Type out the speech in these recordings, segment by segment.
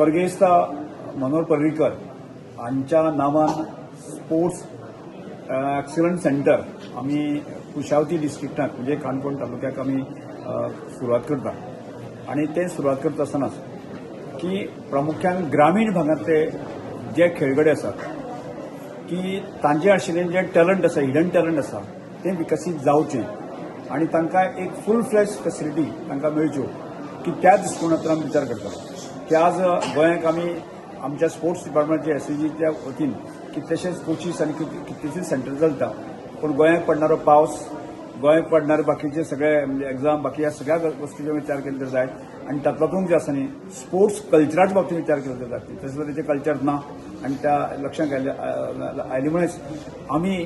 स्वर्गेस्त मनोहर पर्रीकर हांच्या नावान sports excellent centre आम्ही कुशावती डिस्ट्रिक्टात म्हणजे काणकोण तालुक्यात आम्ही सुरुवात करता आणि ते सुरुवात करता आसतनाच की प्रामुख्यान ग्रामीण भागातले जे खेळगडे आसात की तांचे आशिल्लें जे टॅलंट आसा हिडन टॅलंट आसा ते विकसीत जावचें आणि तांकां एक फूल फ्लॅश फॅसिलिटी तांकां मेळच्यो की त्या दृश्टिकोनांतल्यान आमी विचार करता की आज गोंयांत आमी आमच्या स्पोर्ट्स डिपार्टमेंटच्या एसएजीच्या वतीन कितलेशेच कोचीस आनी कितलेशेच सेंटर चलता पूण गोंयांत पडणारो पावस गोंयांत पडणारे बाकीचे सगळे एक्झाम बाकी ह्या सगळ्या गोष्टींचो विचार केले जाय आणि तातूंत जे आसा न्ही स्पोर्ट्स कल्चराच्या बाबतींत विचार केलो जाता तशें तरेचें कल्चर ना आणि त्या लक्षांत आयले मुळेच आमी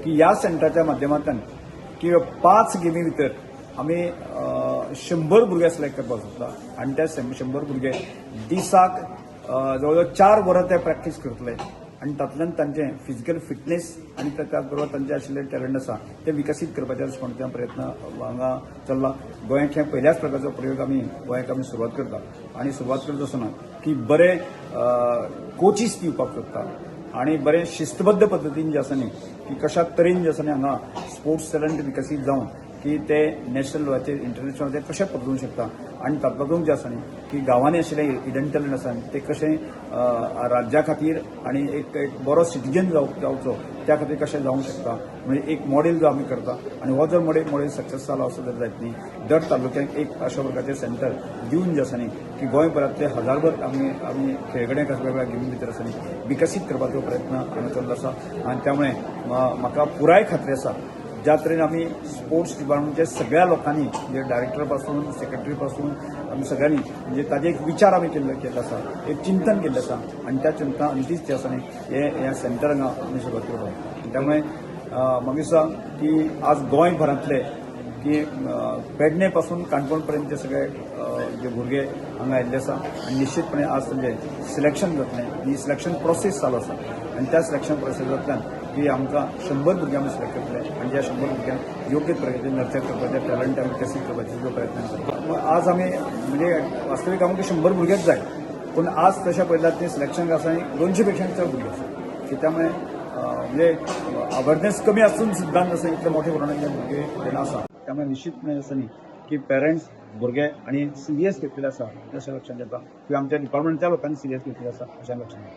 की ह्या सेंटराच्या माध्यमांतल्यान की 5 गेमी भितर आमी 100 भुरगे सिलेक्ट करपाक सोदता आणि त्या 100 भुरगे दिसाक जवळ 4 वरां ते प्रॅक्टीस करतले आणि तातूंतल्यान तांचें फिजिकल फिटनेस आणि त्याच बरोबर तांचे आशिल्ले टॅलंट आसा ते विकसीत करपाच्या दृश्टिकोनांतल्यान प्रयत्न हांगा चल्ला गोंयांत हे पयल्याच प्रकारचो प्रयोग आमी गोंयांत आमी सुरवात करता आणि सुरवात करता आसतना की बरे कोचीस दिवपाक सोदता आणि बरे शिस्तबद्ध पद्दतीन जे आसा न्ही की कशा तरेन जे आसा न्ही हांगा स्पोर्ट्स टॅलंट विकसीत जावन की ते नॅशनल लेवलाचेर इंटरनॅशनल ते कशें पावोवंक शकता आणि तातूंत जे आसा न्ही की गांवांनी आशिल्ले हिडन टॅलंट आसा ते कशें राज्या खातीर आणि एक बरो सिटीजन जावचो त्या खातीर कशें जावंक शकता म्हणजे एक मॉडेल जो आमी करता आणि हो जर मॉडेल सक्सेस जालो असो जर जायत न्ही दर तालुक्याक एक अशा प्रकारचें सेंटर दिवन जे आसा न्ही की गोंयभरांतले हजारभर आमी खेळगड्यांक वेगवेगळ्या गेमी भितर आसा न्ही विकसीत करपाचो प्रयत्न हांगा चल्लो आसा आणि त्यामुळे म्हाका पुराय खात्री आसा ज्या तरेन आमी स्पोर्ट्स डिपार्टमेंटच्या सगळ्या लोकांनी म्हणजे डायरेक्टर पासून सेक्रेटरी पासून आमी सगळ्यांनी म्हणजे ताजे एक विचार आमी केल्ले आसा एक चिंतन केल्लें आसा आणि त्या चिंतना अंतीच जे आसा न्ही ह्या सेंटर हांगा आमी सुरवात करता त्यामुळे म्हाका दिसता की आज गोंयभरांतले की पेडणे पासून काणकोण पर्यंतचे सगळे जे भुरगे हांगा आयिल्ले आसा आणि निश्चितपणे आज तांचे सिलेक्शन जातलें ही सिलेक्शन प्रोसेस चालू आसा आणि त्या सिलेक्शन प्रोसेसांतल्यान की आमकां 100 भुरगे आमी सिलेक्ट करतले आणि त्या 100 भुरग्यांक योग्य तरेचे नर्चर करपाचे टॅलंट आमी विकसीत करपाचे जो प्रयत्न करता आज आमी म्हणजे वास्तवीक आमकां 100 भुरगेच जाय पूण आज तशें पळयल्यार ते सिलेक्शन आसा 200 पेक्षा चड भुरगे आसा की त्यामुळे म्हणजे अवेरनेस कमी आसून सुद्दां जसं इतले मोठे प्रमाणांतले भुरगे तेन्ना आसा त्यामुळे निश्चितपणे असं न्ही की पेरंट्स भुरगे आणि सिरियस घेतलेले आसा अशें लक्षांत येता किंवा आमच्या डिपार्टमेंटच्या लोकांनी सिरियस घेतलेले आसा अशें लक्षांत येता.